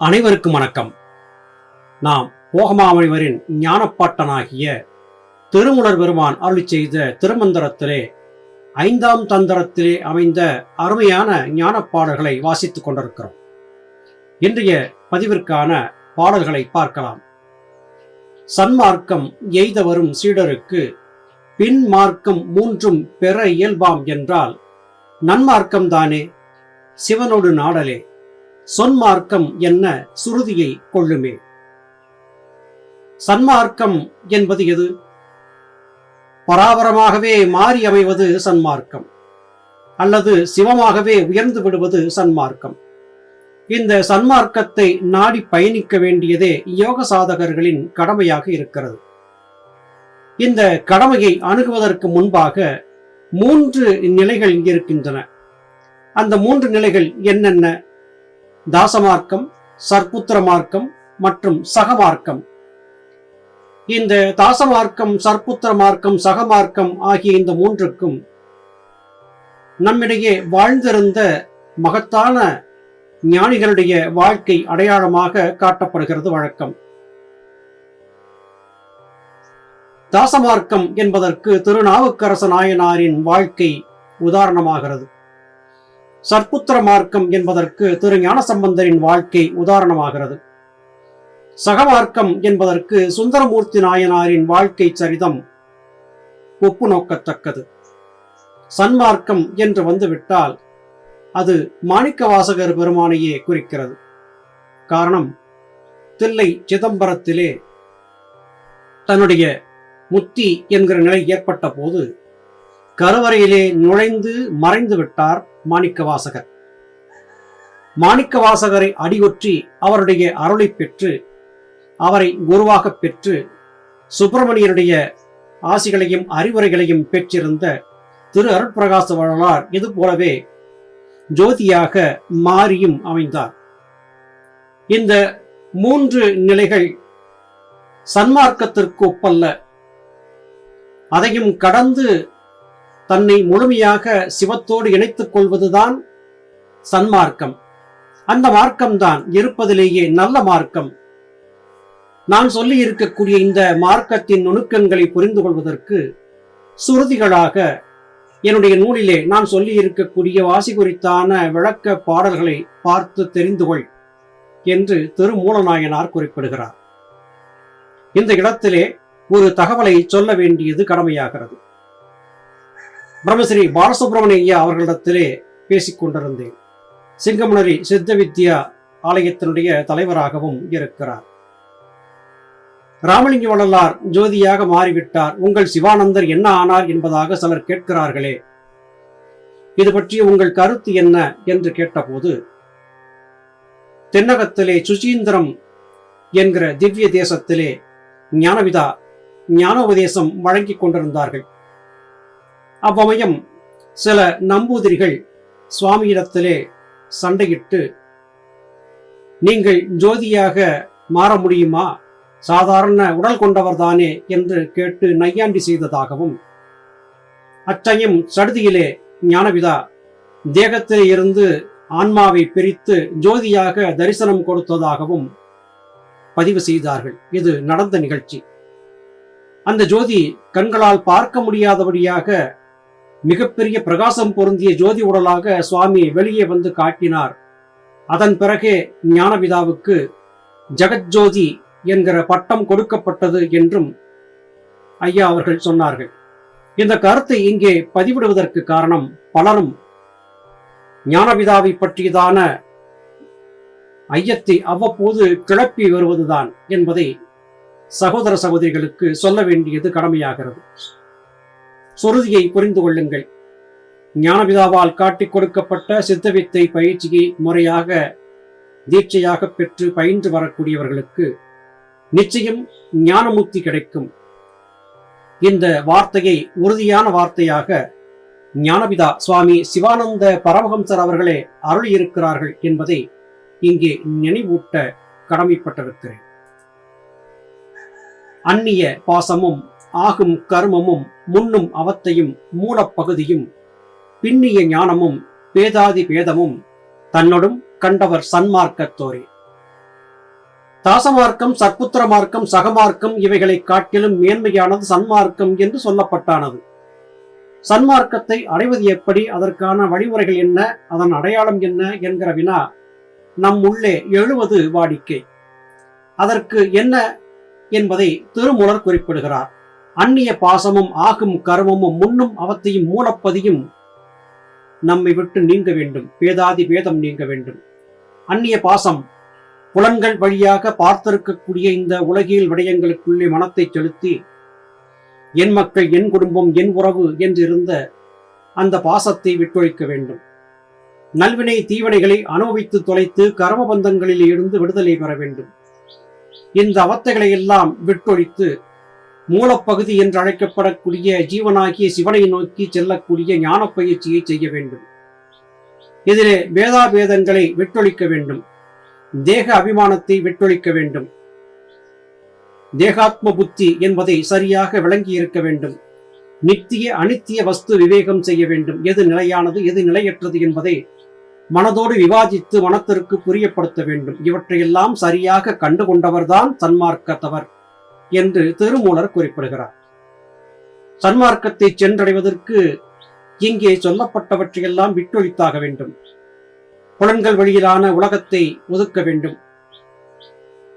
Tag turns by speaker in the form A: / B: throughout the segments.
A: அனைவருக்கும் வணக்கம். நாம் போகமாமுனிவரின் ஞானப்பாட்டனாகிய திருமூலர் பெருமான் அருளிச் செய்த திருமந்திரத்திலே 5ஆம் தந்திரத்திலே அமைந்த அருமையான ஞானப்பாடல்களை வாசித்துக் கொண்டிருக்கிறோம். இன்றைய பதிவிற்கான பாடல்களை பார்க்கலாம். சன்மார்க்கம் எய்த வரும் சீடருக்கு பின் மார்க்கம் மூன்றும் பெற இயல்பாம் என்றால் நன்மார்க்கம் தானே சிவனோடு நாடலே சொன்மார்க்கம் என்ன சுருதியை கொள்ளுமே. சன்மார்க்கம் என்பது எது? பராபரமாகவே மாறி அமைவது சன்மார்க்கம், அல்லது சிவமாகவே உயர்ந்து விடுவது சன்மார்க்கம். இந்த சன்மார்க்கத்தை நாடி பயணிக்க வேண்டியதே யோக சாதகர்களின் கடமையாக இருக்கிறது. இந்த கடமையை அணுகுவதற்கு முன்பாக 3 நிலைகள் இருக்கின்றன. அந்த 3 நிலைகள் என்னென்ன? தாசமார்க்கம், சர்ப்புத்திர மார்க்கம் மற்றும் சகமார்க்கம். இந்த தாசமார்க்கம், சர்ப்புத்திர மார்க்கம், சகமார்க்கம் ஆகிய இந்த 3க்கும் நம்மிடையே வாழ்ந்திருந்த மகத்தான ஞானிகளுடைய வாழ்க்கை அடையாளமாக காட்டப்படுகிறது வழக்கம். தாசமார்க்கம் என்பதற்கு திருநாவுக்கரசு நாயனாரின் வாழ்க்கை உதாரணமாகிறது. சர்ப்புத்திர மார்க்கம் என்பதற்கு திரு ஞானசம்பந்தரின் வாழ்க்கை உதாரணமாகிறது. சகமார்க்கம் என்பதற்கு சுந்தரமூர்த்தி நாயனாரின் வாழ்க்கை சரிதம் ஒப்பு நோக்கத்தக்கது. சன்மார்க்கம் என்று வந்துவிட்டால் அது மாணிக்கவாசகர் பெருமானையே குறிக்கிறது. காரணம், தில்லை சிதம்பரத்திலே தன்னுடைய முத்தி என்கிற நிலை ஏற்பட்ட போது கருவறையிலே நுழைந்து மறைந்து விட்டார் மாணிக்கவாசகர். மாணிக்கவாசகரை அடியொற்றி அவருடைய அருளை பெற்று அவரை குருவாக பெற்று சுப்பிரமணியருடைய ஆசிகளையும் அறிவுரைகளையும் பெற்றிருந்த திரு அருட்பிரகாச வள்ளலார் இது போலவே ஜோதியாக மாறியும் அமைந்தார். இந்த 3 நிலைகள் சன்மார்க்கத்திற்கு ஒப்பல்ல. அதையும் கடந்து தன்னை முழுமையாக சிவத்தோடு இணைத்துக் கொள்வதுதான் சன்மார்க்கம். அந்த மார்க்கம்தான் இருப்பதிலேயே நல்ல மார்க்கம். நான் சொல்லி இருக்கக்கூடிய இந்த மார்க்கத்தின் நுணுக்கங்களை புரிந்து கொள்வதற்கு சுருதிகளாக என்னுடைய நூலிலே நான் சொல்லி இருக்கக்கூடிய வாசி குறித்தான விளக்க பாடல்களை பார்த்து தெரிந்து கொள் என்று திருமூலநாயனார் குறிப்பிடுகிறார். இந்த இடத்திலே ஒரு தகவலை சொல்ல வேண்டியது கடமையாகிறது. பிரம்மஸ்ரீ பாலசுப்ரமணிய ஐயா அவர்களிடத்திலே பேசிக் கொண்டிருந்தேன். சிங்கமுனரி சித்த வித்யா ஆலயத்தினுடைய தலைவராகவும் இருக்கிறார். ராமலிங்க வள்ளலார் ஜோதியாக மாறிவிட்டார், உங்கள் சிவானந்தர் என்ன ஆனார் என்பதாக சிலர் கேட்கிறார்களே, இது பற்றிய உங்கள் கருத்து என்ன என்று கேட்டபோது, தென்னகத்திலே சுசீந்திரம் என்கிற திவ்ய தேசத்திலே ஞானவிதா ஞானோபதேசம் வழங்கிக் கொண்டிருந்தார்கள். அவ்வமயம் சில நம்பூதிரிகள் சுவாமியிடத்திலே சண்டையிட்டு, நீங்கள் ஜோதியாக மாற முடியுமா, சாதாரண உடல் கொண்டவர் தானே என்று கேட்டு நையாண்டி செய்ததாகவும், அச்சமயம் சடுதியிலே ஞானவிதா தேகத்திலே இருந்து ஆன்மாவை பிரித்து ஜோதியாக தரிசனம் கொடுத்ததாகவும் பதிவு செய்தார்கள். இது நடந்த நிகழ்ச்சி. அந்த ஜோதி கண்களால் பார்க்க முடியாதபடியாக மிகப்பெரிய பிரகாசம் பொருந்திய ஜோதி உடலாக சுவாமி வெளியே வந்து காட்டினார். அதன் பிறகே ஞானவிதாவுக்கு ஜெகஜோதி என்கிற பட்டம் கொடுக்கப்பட்டது என்றும் ஐயா அவர்கள் சொன்னார்கள். இந்த கருத்தை இங்கே பதிவிடுவதற்கு காரணம், பலரும் ஞானவிதாவை பற்றியதான ஐயத்தை அவ்வப்போது கிளப்பி வருவதுதான் என்பதை சகோதர சகோதரிகளுக்கு சொல்ல வேண்டியது கடமையாகிறது. சுருதியை புரிந்து கொள்ளுங்கள். ஞானவிதாவால் காட்டிக் கொடுக்கப்பட்ட சித்தவித்தை பயிற்சியை முறையாக தீட்சையாக பெற்று பயின்று வரக்கூடியவர்களுக்கு நிச்சயம் ஞானமுக்தி கிடைக்கும். இந்த வார்த்தையை உறுதியான வார்த்தையாக ஞானவிதா சுவாமி சிவானந்த பரமஹம்சர் அவர்களே அருளியிருக்கிறார்கள் என்பதை இங்கே நினைவூட்ட கடமைப்பட்டிருக்கிறேன். அந்நிய பாசமும் ஆகும் கர்மமும் முன்னும் அவத்தையும் மூலப்பகுதியும் பின்னிய ஞானமும் பேதாதி பேதமும் தன்னொடும் கண்டவர் சன்மார்க்கத்தோரே. தாசமார்க்கம், சற்புத்திர மார்க்கம், சகமார்க்கம் இவைகளை காட்டிலும் மேன்மையானது சன்மார்க்கம் என்று சொல்லப்பட்டானது. சன்மார்க்கத்தை அடைவது எப்படி, அதற்கான வழிமுறைகள் என்ன, அதன் அடையாளம் என்ன என்கிற வினா நம் உள்ளே எழுவது வாடிக்கை. அதற்கு என்ன என்பதை திருமூலர் குறிப்பிடுகிறார். அந்நிய பாசமும் ஆகும் கர்மமும் முன்னும் அவத்தையும் மூலப்பதியும் நம்மை விட்டு நீங்க வேண்டும். பேதாதி பேதம் நீங்க வேண்டும். அந்நிய பாசம் புலன்கள் வழியாக பார்த்திருக்கக்கூடிய இந்த உலகியல் விடயங்களுக்குள்ளே மனத்தை செலுத்தி என் மக்கள், என் குடும்பம், என் உறவு என்றிருந்த அந்த பாசத்தை விட்டொழிக்க வேண்டும். நல்வினை தீவினைகளை அனுபவித்து தொலைத்து கர்மபந்தங்களில் இருந்து விடுதலை பெற வேண்டும். இந்த அவத்தைகளை எல்லாம் விட்டொழித்து மூலப்பகுதி என்று அழைக்கப்படக்கூடிய ஜீவனாகிய சிவனை நோக்கி செல்லக்கூடிய ஞான பயிற்சியை செய்ய வேண்டும். இதிலே பேதாபேதங்களை விட்டொழிக்க வேண்டும். தேக அபிமானத்தை விட்டொழிக்க வேண்டும். தேகாத்ம புத்தி என்பதை சரியாக விளங்கி இருக்க வேண்டும். நித்திய அனித்திய வஸ்து விவேகம் செய்ய வேண்டும். எது நிலையானது, எது நிலையற்றது என்பதை மனதோடு விவாதித்து மனத்திற்கு புரியப்படுத்த வேண்டும். இவற்றையெல்லாம் சரியாக கண்டுகொண்டவர்தான் சன்மார்க்கத்தவர் என்று திருமூலர் குறிப்பிடுகிறார். சன்மார்க்கத்தை சென்றடைவதற்கு இங்கே சொல்லப்பட்டவற்றையெல்லாம் விட்டொழித்தாக வேண்டும். புலன்கள் வழியிலான உலகத்தை ஒதுக்க வேண்டும்.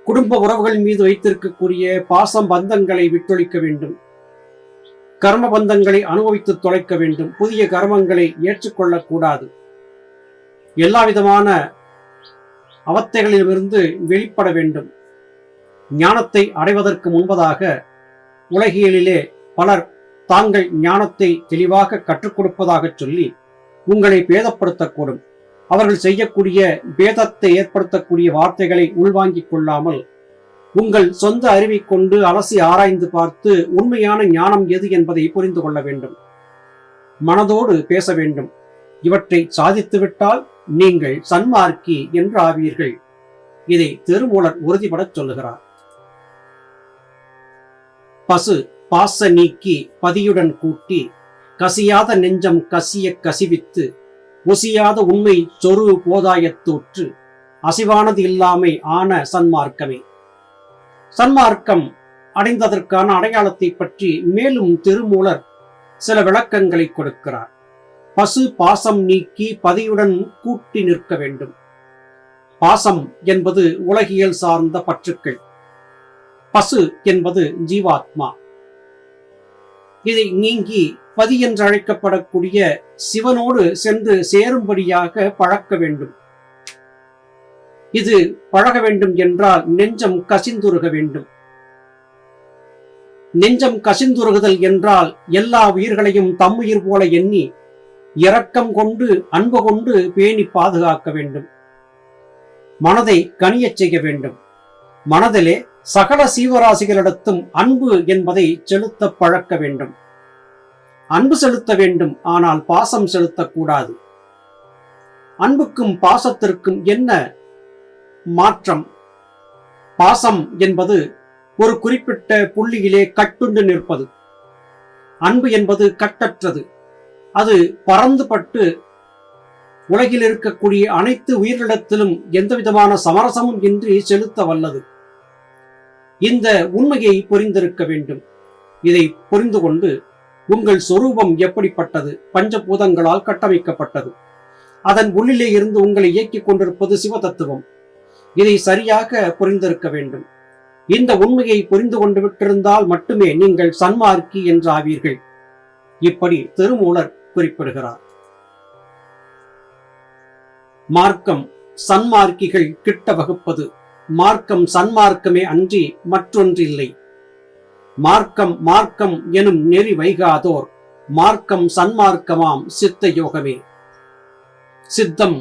A: குடும்ப உறவுகள் மீது வைத்திருக்கக்கூடிய பாசம் பந்தங்களை விட்டொழிக்க வேண்டும். கர்ம பந்தங்களை அனுபவித்து தொலைக்க வேண்டும். புதிய கர்மங்களை ஏற்றுக்கொள்ளக்கூடாது. எல்லா விதமான அவத்தைகளிலிருந்து வெளிப்பட வேண்டும். ஞானத்தை அடைவதற்கு முன்பதாக உலகியலிலே பலர் தாங்கள் ஞானத்தை தெளிவாக கற்றுக் கொடுப்பதாக சொல்லி உங்களை பேதப்படுத்தக்கூடும். அவர்கள் செய்யக்கூடிய பேதத்தை ஏற்படுத்தக்கூடிய வார்த்தைகளை உள்வாங்கிக் கொள்ளாமல் உங்கள் சொந்த அறிவை கொண்டு அலசி ஆராய்ந்து பார்த்து உண்மையான ஞானம் எது என்பதை புரிந்து கொள்ள வேண்டும். மனதோடு பேச வேண்டும். இவற்றை சாதித்துவிட்டால் நீங்கள் சன்மார்க்கி என்று ஆவீர்கள். இதை திருமூலர் உறுதிபடச் சொல்லுகிறார். பசு பாச நீக்கி பதியுடன் கூட்டி கசியாத நெஞ்சம் கசிய கசிவித்து ஒசியாத உண்மை சொரு போதாயத்தூற்று அசிவானது இல்லாமை ஆன சன்மார்க்கமே. சன்மார்க்கம் அடைந்ததற்கான அடையாளத்தை பற்றி மேலும் திருமூலர் சில விளக்கங்களை கொடுக்கிறார். பசு பாசம் நீக்கி பதியுடன் கூட்டி நிற்க வேண்டும். பாசம் என்பது உலகியல் சார்ந்த பற்றுக்கள். பசு என்பது ஜீவாத்மா. இதை நீங்கி பதி என்று அழைக்கப்படக்கூடிய சிவனோடு சென்று சேரும்படியாக பழக்க வேண்டும். இது பழக வேண்டும் என்றால் நெஞ்சம் கசிந்துருக வேண்டும். நெஞ்சம் கசிந்துருகுதல் என்றால் எல்லா உயிர்களையும் தம்முயிர் போல எண்ணி இரக்கம் கொண்டு அன்பு கொண்டு பேணி பாதுகாக்க வேண்டும். மனதை கனியச் செய்ய வேண்டும். மனதிலே சகல சீவராசிகளிடத்தும் அன்பு என்பதை செலுத்த பழக்க வேண்டும். அன்பு செலுத்த வேண்டும், ஆனால் பாசம் செலுத்தக்கூடாது. அன்புக்கும் பாசத்திற்கும் என்ன மாற்றம்? பாசம் என்பது ஒரு குறிப்பிட்ட புள்ளியிலே கட்டுண்டு நிற்பது. அன்பு என்பது கட்டற்றது. அது பறந்துபட்டு உலகில் இருக்கக்கூடிய அனைத்து உயிரிடத்திலும் எந்தவிதமான சமரசமும் இன்றி செலுத்த வல்லது. இந்த உண்மையை புரிந்திருக்க வேண்டும். இதை புரிந்து கொண்டு உங்கள் சொரூபம் எப்படிப்பட்டது? பஞ்சபூதங்களால் கட்டமைக்கப்பட்டது. அதன் உள்ளிலே இருந்து உங்களை இயக்கிக் கொண்டிருப்பது சிவதத்துவம். இதை சரியாக புரிந்திருக்க வேண்டும். இந்த உண்மையை புரிந்து கொண்டு விட்டிருந்தால் மட்டுமே நீங்கள் சன்மார்க்கி என்றாவீர்கள். இப்படி திருமூலர் குறிப்பிடுகிறார். மார்க்கம் சன்மார்க்கிகள் கிட்ட வகுப்பது. மார்க்கம் சன்மார்க்கமே அன்றி மற்றொன்றில்லை. மார்க்கம் மார்க்கம் எனும் நெறி வைகாதோர் மார்க்கம் சன்மார்க்கமாம் சித்த யோகமே. சித்தம்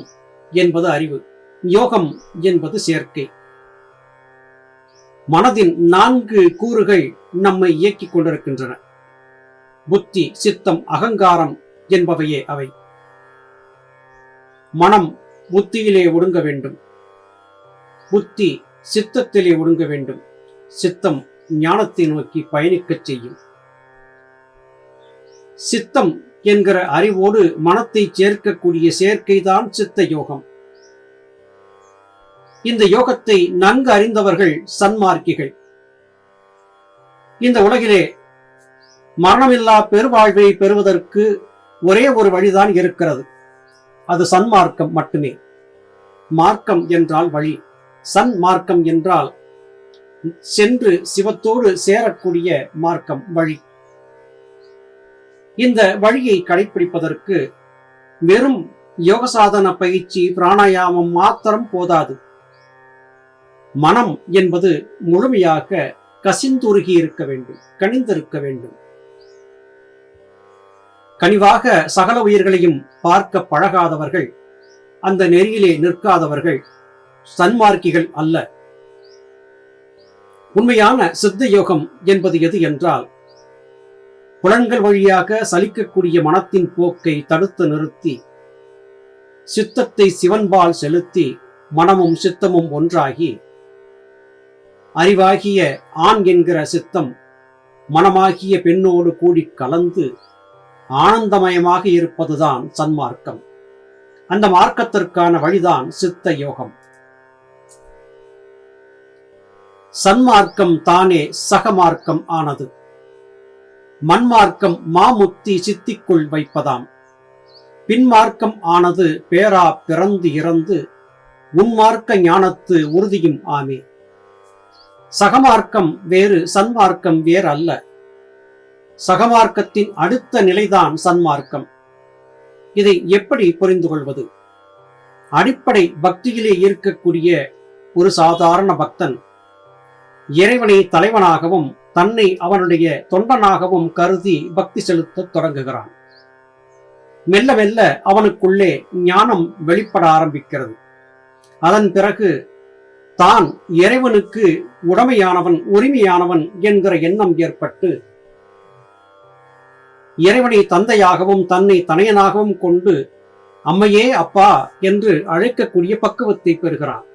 A: என்பது அறிவு, யோகம் என்பது சேர்க்கை. மனதின் 4 கூறுகள் நம்மை இயக்கிக் கொண்டிருக்கின்றன. புத்தி, சித்தம், அகங்காரம் என்பவையே அவை. மனம் புத்தியிலே ஒடுங்க வேண்டும். புத்தி சித்தத்திலே ஒடுங்க வேண்டும். சித்தம் ஞானத்தை நோக்கி பயணிக்கச் செய்யும். சித்தம் என்கிற அறிவோடு மனத்தை சேர்க்கக்கூடிய சேர்க்கைதான் சித்த யோகம். இந்த யோகத்தை நன்கு அறிந்தவர்கள் சன்மார்க்கிகள். இந்த உலகிலே மரணமில்லா பெருவாழ்வை பெறுவதற்கு ஒரே ஒரு வழிதான் இருக்கிறது. அது சன்மார்க்கம் மட்டுமே. மார்க்கம் என்றால் வழி, சன்மார்க்கம் என்றால் சென்று சிவத்தோடு சேரக்கூடிய மார்க்கம், வழி. இந்த வழியை கடைபிடிப்பதற்கு வெறும் யோக சாதன பயிற்சி, பிராணாயாமம் மாத்திரம் போதாது. மனம் என்பது முழுமையாக கசிந்துருகி இருக்க வேண்டும், கனிந்திருக்க வேண்டும். கனிவாக சகல உயிர்களையும் பார்க்க பழகாதவர்கள், அந்த நெறியிலே நிற்காதவர்கள் சன்மார்க்கிகள் அல்ல. உண்மையான சித்த யோகம் என்பது எது என்றால், புலன்கள் வழியாக சலிக்கக்கூடிய மனத்தின் போக்கை தடுத்து நிறுத்தி சித்தத்தை சிவன்பால் செலுத்தி மனமும் சித்தமும் ஒன்றாகி அறிவாகிய ஆண் என்கிற சித்தம் மனமாகிய பெண்ணோடு கூடி கலந்து ஆனந்தமயமாக இருப்பதுதான் சன்மார்க்கம். அந்த மார்க்கத்திற்கான வழிதான் சித்த யோகம். சன்மார்க்கம் தானே சகமார்க்கம் ஆனது. மண்மார்க்கம் மாமுத்தி சித்திக்குள் வைப்பதாம். பின்மார்க்கம் ஆனது பேரா பிறந்து இறந்து உன்மார்க்க ஞானத்து உறுதியும் ஆமே. சகமார்க்கம் வேறு, சன்மார்க்கம் வேறு அல்ல. சகமார்க்கத்தின் அடுத்த நிலைதான் சன்மார்க்கம். இதை எப்படி புரிந்து கொள்வது? அடிப்படை பக்தியிலே இருக்கக்கூடிய ஒரு சாதாரண பக்தன் இறைவனை தலைவனாகவும் தன்னை அவனுடைய தொண்டனாகவும் கருதி பக்தி செலுத்த தொடங்குகிறான். மெல்ல மெல்ல அவனுக்குள்ளே ஞானம் வெளிப்பட ஆரம்பிக்கிறது. அதன் பிறகு தான் இறைவனுக்கு உடமையானவன், உரிமையானவன் என்கிற எண்ணம் ஏற்பட்டு இறைவனை தந்தையாகவும் தன்னை தனையனாகவும் கொண்டு அம்மையே அப்பா என்று அழைக்கக்கூடிய பக்குவத்தை பெறுகிறான்.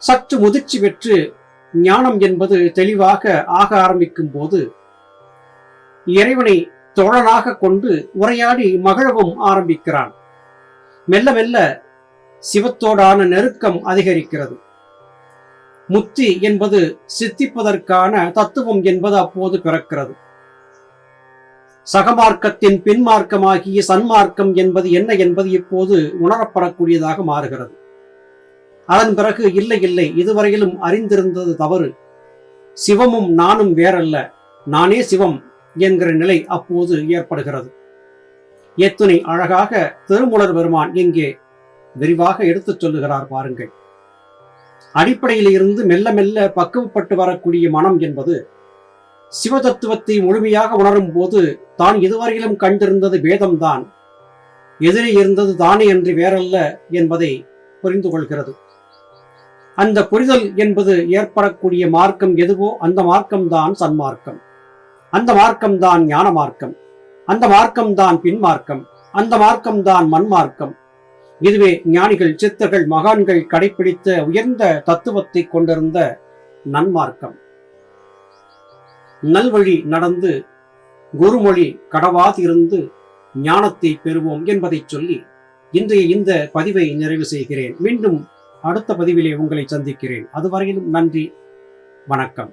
A: சற்று முதிர்ச்சி பெற்று ஞானம் என்பது தெளிவாக ஆக ஆரம்பிக்கும் போது இறைவனை தோழனாக கொண்டு உரையாடி மகிழவும் ஆரம்பிக்கிறான். மெல்ல மெல்ல சிவத்தோடான நெருக்கம் அதிகரிக்கிறது. முக்தி என்பது சித்திப்பதற்கான தத்துவம் என்பது அப்போது பிறக்கிறது. சகமார்க்கத்தின் பின்மார்க்கமாகிய சன்மார்க்கம் என்பது என்ன என்பது இப்போது உணரப்படக்கூடியதாக மாறுகிறது. அதன் பிறகு இல்லை இல்லை, இதுவரையிலும் அறிந்திருந்தது தவறு, சிவமும் நானும் வேறல்ல, நானே சிவம் என்கிற நிலை அப்போது ஏற்படுகிறது. எத்துணை அழகாக திருமூலர் பெருமான் இங்கே விரிவாக எடுத்துச் சொல்லுகிறார் பாருங்கள். அடிப்படையில் இருந்து மெல்ல மெல்ல பக்குவப்பட்டு வரக்கூடிய மனம் என்பது சிவ தத்துவத்தை முழுமையாக உணரும் போது தான் இதுவரையிலும் கண்டிருந்தது வேதம்தான், எதிரே இருந்தது தானே என்று வேறல்ல என்பதை புரிந்து கொள்கிறது. அந்த புரிதல் என்பது ஏற்படக்கூடிய மார்க்கம் எதுவோ அந்த மார்க்கம்தான் சன்மார்க்கம். அந்த மார்க்கம்தான் ஞான மார்க்கம். அந்த மார்க்கம்தான் பின்மார்க்கம். அந்த மார்க்கம்தான் மண்மார்க்கம். இதுவே ஞானிகள், சித்தர்கள், மகான்கள் கடைபிடித்த உயர்ந்த தத்துவத்தை கொண்டிருந்த நன்மார்க்கம். நல்வழி நடந்து குருமொழி கடவாதிருந்து ஞானத்தை பெறுவோம் என்பதை சொல்லி இன்றைய இந்த பதிவை நிறைவு செய்கிறேன். மீண்டும் அடுத்த பதிவிலே உங்களை சந்திக்கிறேன். அதுவரையிலும் நன்றி, வணக்கம்.